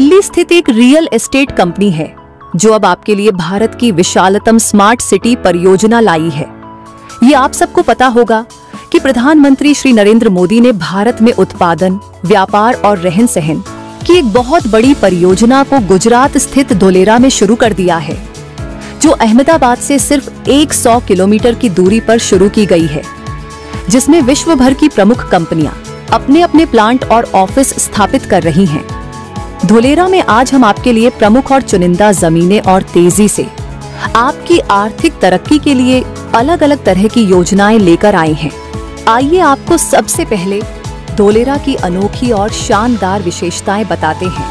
दिल्ली स्थित एक real estate company है जो अब आपके लिए भारत की विशालतम स्मार्ट सिटी परियोजना लाई है। ये आप सबको पता होगा कि प्रधानमंत्री श्री नरेंद्र मोदी ने भारत में उत्पादन, व्यापार और रहन सहन की एक बहुत बड़ी परियोजना को गुजरात स्थित धोलेरा में शुरू कर दिया है, जो अहमदाबाद से सिर्फ 100 किलोमीटर की दूरी पर शुरू की गई है, जिसमें विश्व भर की प्रमुख कंपनियां अपने अपने प्लांट और ऑफिस स्थापित कर रही हैं। धोलेरा में आज हम आपके लिए प्रमुख और चुनिंदा जमीनें और तेजी से आपकी आर्थिक तरक्की के लिए अलग अलग तरह की योजनाएं लेकर आए हैं। आइए आपको सबसे पहले धोलेरा की अनोखी और शानदार विशेषताएं बताते हैं।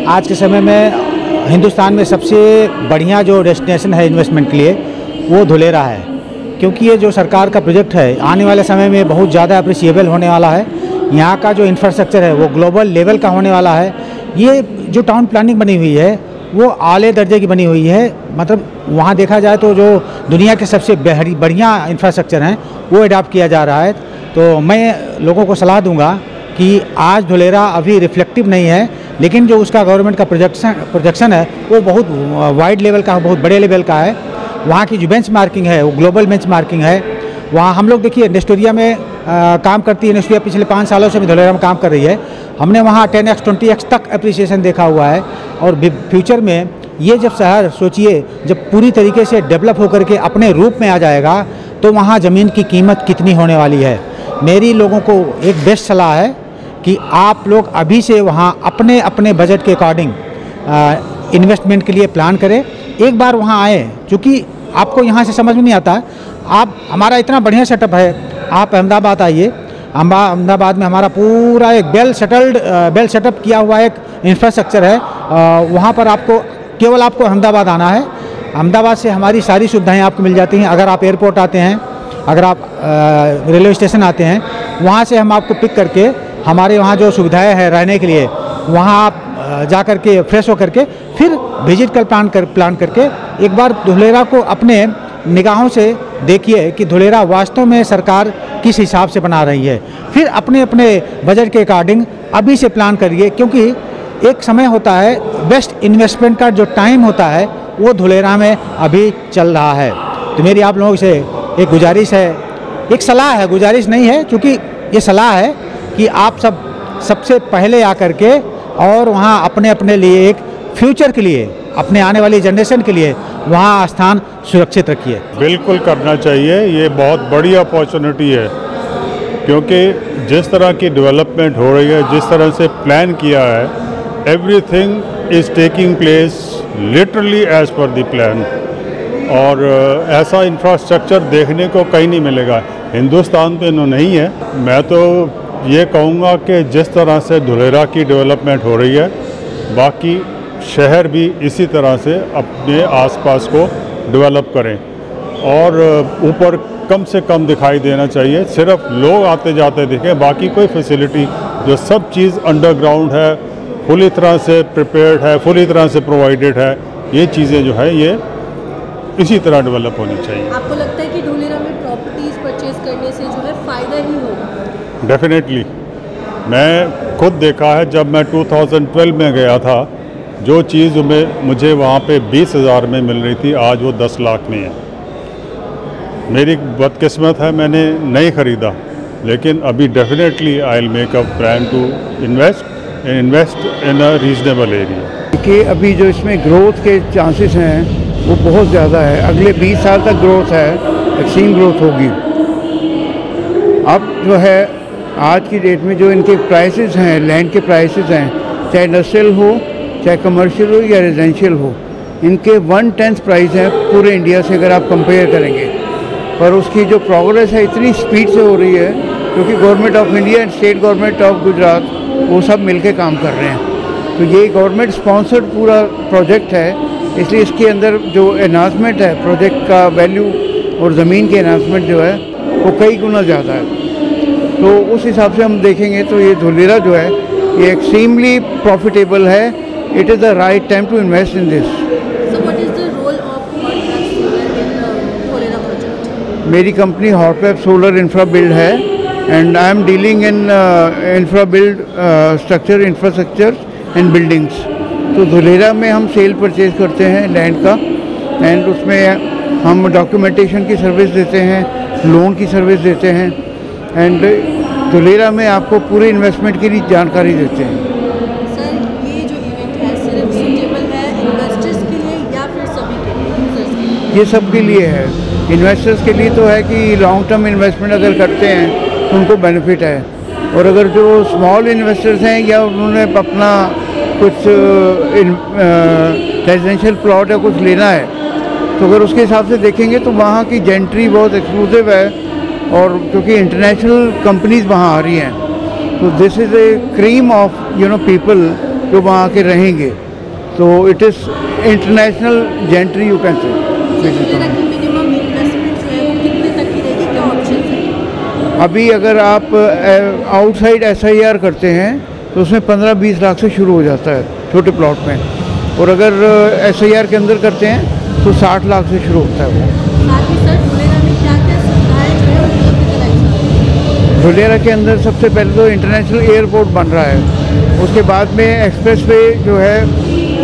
आज के समय में हिंदुस्तान में सबसे बढ़िया जो डेस्टिनेशन है इन्वेस्टमेंट के लिए वो धोलेरा है, क्योंकि ये जो सरकार का प्रोजेक्ट है आने वाले समय में बहुत ज़्यादा अप्रिशिएबल होने वाला है। यहाँ का जो इंफ्रास्ट्रक्चर है वो ग्लोबल लेवल का होने वाला है। ये जो टाउन प्लानिंग बनी हुई है वो आले दर्जे की बनी हुई है। मतलब वहाँ देखा जाए तो जो दुनिया के सबसे बढ़िया इंफ्रास्ट्रक्चर हैं वो अडॉप्ट किया जा रहा है। तो मैं लोगों को सलाह दूँगा कि आज धोलेरा अभी रिफ्लेक्टिव नहीं है, लेकिन जो उसका गवर्नमेंट का प्रोजेक्शन है वो बहुत वाइड लेवल का, बहुत बड़े लेवल का है। वहाँ की जो बेंचमार्किंग है वो ग्लोबल बेंचमार्किंग है। वहाँ हम लोग देखिए इंडस्ट्रिया में काम करती है। इंडस्ट्रिया पिछले 5 सालों से भी धोलेरा में काम कर रही है। हमने वहाँ 10x 20x तक अप्रिसिएशन देखा हुआ है। और फ्यूचर में ये जब शहर सोचिए जब पूरी तरीके से डेवलप होकर के अपने रूप में आ जाएगा तो वहाँ ज़मीन की कीमत कितनी होने वाली है। मेरी लोगों को एक बेस्ट सलाह है कि आप लोग अभी से वहाँ अपने अपने बजट के अकॉर्डिंग इन्वेस्टमेंट के लिए प्लान करें। एक बार वहाँ आए, क्योंकि आपको यहाँ से समझ में नहीं आता। आप हमारा इतना बढ़िया सेटअप है, आप अहमदाबाद आइए। अहमदाबाद में हमारा पूरा एक वेल सेटअप किया हुआ एक इंफ्रास्ट्रक्चर है। वहाँ पर आपको केवल अहमदाबाद आना है। अहमदाबाद से हमारी सारी सुविधाएँ आपको मिल जाती हैं। अगर आप एयरपोर्ट आते हैं, अगर आप रेलवे स्टेशन आते हैं, वहाँ से हम आपको पिक करके हमारे वहाँ जो सुविधाएं हैं रहने के लिए, वहाँ आप जा कर के फ्रेश हो करके फिर विजिट कर प्लान करके एक बार धोलेरा को अपने निगाहों से देखिए कि धोलेरा वास्तव में सरकार किस हिसाब से बना रही है। फिर अपने अपने बजट के अकॉर्डिंग अभी से प्लान करिए, क्योंकि एक समय होता है बेस्ट इन्वेस्टमेंट का जो टाइम होता है वो धोलेरा में अभी चल रहा है। तो मेरी आप लोगों से एक गुजारिश है, एक सलाह है, गुजारिश नहीं है, क्योंकि ये सलाह है कि आप सबसे पहले आकर के और वहाँ अपने अपने लिए एक फ्यूचर के लिए, अपने आने वाली जनरेशन के लिए वहाँ स्थान सुरक्षित रखिए। बिल्कुल करना चाहिए, ये बहुत बड़ी अपॉर्चुनिटी है, क्योंकि जिस तरह की डेवलपमेंट हो रही है, जिस तरह से प्लान किया है, everything is taking place literally as per the plan. और ऐसा इंफ्रास्ट्रक्चर देखने को कहीं नहीं मिलेगा। हिंदुस्तान में नहीं है। मैं तो ये कहूँगा कि जिस तरह से धोलेरा की डेवलपमेंट हो रही है, बाकी शहर भी इसी तरह से अपने आसपास को डेवलप करें और ऊपर कम से कम दिखाई देना चाहिए। सिर्फ लोग आते जाते दिखें, बाकी कोई फैसिलिटी जो सब चीज़ अंडरग्राउंड है, फुली तरह से प्रिपेयर्ड है, फुली तरह से प्रोवाइडेड है। ये चीज़ें जो है ये इसी तरह डेवलप होनी चाहिए। आपको लगता है कि धोलेरा में प्रॉपर्टीज़ परचेज करने से जो है फ़ायदा ही होगा? डेफिनेटली। मैं खुद देखा है, जब मैं 2012 में गया था, जो चीज़ मुझे वहाँ पे 20,000 में मिल रही थी, आज वो 10 लाख में है। मेरी बदकिस्मत है, मैंने नहीं ख़रीदा, लेकिन अभी definitely I will make a plan to invest in a reasonable area. कि अभी जो इसमें ग्रोथ के चांसेस हैं वो बहुत ज़्यादा है। अगले 20 साल तक ग्रोथ है, एक्सट्रीम ग्रोथ होगी। अब जो है आज की डेट में जो इनके प्राइसेस हैं, लैंड के प्राइसेस हैं, चाहे इंडस्ट्रियल हो, चाहे कमर्शियल हो या रेजिडेंशियल हो, इनके 1/10 प्राइस है पूरे इंडिया से अगर आप कंपेयर करेंगे। पर उसकी जो प्रोग्रेस है इतनी स्पीड से हो रही है क्योंकि government of India and state government of Gujarat वो सब मिलके काम कर रहे हैं। तो ये गवर्नमेंट स्पॉन्सर्ड पूरा प्रोजेक्ट है, इसलिए इसके अंदर जो एनहांसमेंट है प्रोजेक्ट का वैल्यू और ज़मीन के एनहांसमेंट जो है वो कई गुना ज़्यादा है। तो उस हिसाब से हम देखेंगे तो ये धुलेरा जो है ये एक्सट्रीमली प्रॉफिटेबल है। It is the right time to invest in this. So what is the role of Horpep Solar in Dholera project? मेरी कंपनी हॉर्पैप सोलर इंफ्रा बिल्ड है and I am dealing in infra build infrastructure and buildings. तो धुलेरा में हम cell purchase करते हैं land का and उसमें हम डॉक्यूमेंटेशन की सर्विस देते हैं, लोन की सर्विस देते हैं एंड धुलेरा में आपको पूरे इन्वेस्टमेंट की जानकारी देते हैं। सर ये जो इवेंट है सिर्फ सुटेबल है इन्वेस्टर्स के लिए या फिर सभी के लिए, यूजर्स के लिए? ये सब के लिए है। इन्वेस्टर्स के लिए तो है कि लॉन्ग टर्म इन्वेस्टमेंट अगर करते हैं तो उनको बेनिफिट है, और अगर जो स्मॉल इन्वेस्टर्स हैं या उन्होंने अपना कुछ रेजिडेंशियल प्लॉट या कुछ लेना है तो अगर उसके हिसाब से देखेंगे तो वहाँ की जेंट्री बहुत एक्सक्लूसिव है और क्योंकि इंटरनेशनल कंपनीज वहाँ आ रही हैं तो this is a cream of people जो वहाँ के रहेंगे। तो it is international gentry you can say. Dholera की मिनिमम इन्वेस्टमेंट जो है वो कितने तक की रहेगी, क्या ऑप्शन है? अभी अगर आप आउटसाइड SIR करते हैं तो उसमें 15-20 लाख से शुरू हो जाता है छोटे प्लॉट में, और अगर SIR के अंदर करते हैं तो 60 लाख से शुरू होता है वो। साथ ही सर धुलेरा में क्या क्या सुविधाएं जो है उपलब्ध कराई जाती हैं? धुलेरा के अंदर सबसे पहले तो इंटरनेशनल एयरपोर्ट बन रहा है, उसके बाद में एक्सप्रेस वे जो है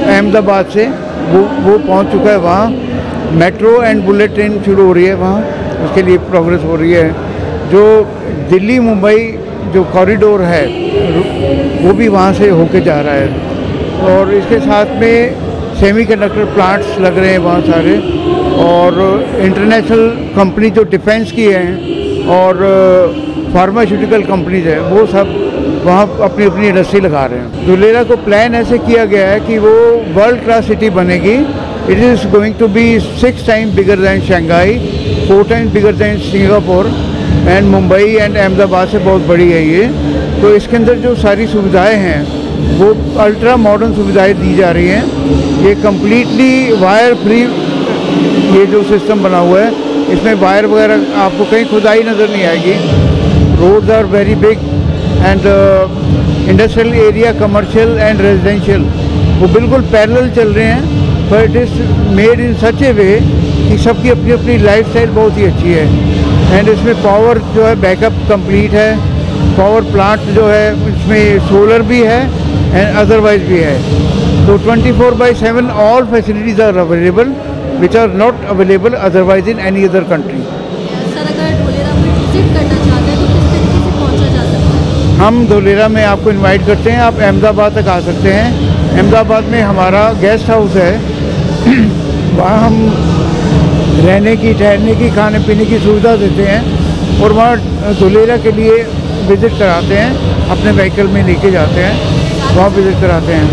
अहमदाबाद से वो पहुंच चुका है वहाँ। मेट्रो एंड बुलेट ट्रेन शुरू हो रही है वहाँ, उसके लिए प्रोग्रेस हो रही है। जो दिल्ली मुंबई जो कॉरिडोर है वो भी वहाँ से होके जा रहा है, और इसके साथ में सेमीकंडक्टर प्लांट्स लग रहे हैं वहाँ सारे, और इंटरनेशनल कंपनी जो डिफेंस की हैं और फार्मास्यूटिकल कंपनीज है वो सब वहाँ अपनी अपनी इंडस्ट्री लगा रहे हैं। धुलेरा को प्लान ऐसे किया गया है कि वो वर्ल्ड क्लास सिटी बनेगी। It is going to be 6 time bigger than Shanghai, 4 time bigger than Singapore and Mumbai and Ahmedabad से बहुत बड़ी है ये। तो इसके अंदर जो सारी सुविधाएं हैं वो अल्ट्रा मॉडर्न सुविधाएं दी जा रही हैं। ये कम्प्लीटली वायर फ्री ये जो सिस्टम बना हुआ है, इसमें वायर वगैरह आपको कहीं खुदाई नज़र नहीं आएगी। Roads are very big and industrial area, commercial and residential वो बिल्कुल पैरेलल चल रहे हैं, पर it is made in such a way कि सबकी अपनी अपनी लाइफस्टाइल बहुत ही अच्छी है। एंड इसमें पावर जो है बैकअप कंप्लीट है, पावर प्लांट जो है इसमें सोलर भी है एंड अदरवाइज भी है। तो 24/7 all facilities are available which are not available otherwise in any other country. Sir अगर धुलेरा में विजिट करना चाहते हैं तो किस तरीके से पहुंचा जा सकता है? हम धुलेरा में आपको इनवाइट करते हैं, आप अहमदाबाद तक आ सकते हैं। अहमदाबाद में हमारा गेस्ट हाउस है, वहाँ हम रहने की, ठहरने की, खाने पीने की सुविधा देते हैं, और वहाँ धुलेरा के लिए विज़िट कराते हैं, अपने व्हीकल में लेके जाते हैं, वहाँ विज़िट कराते हैं।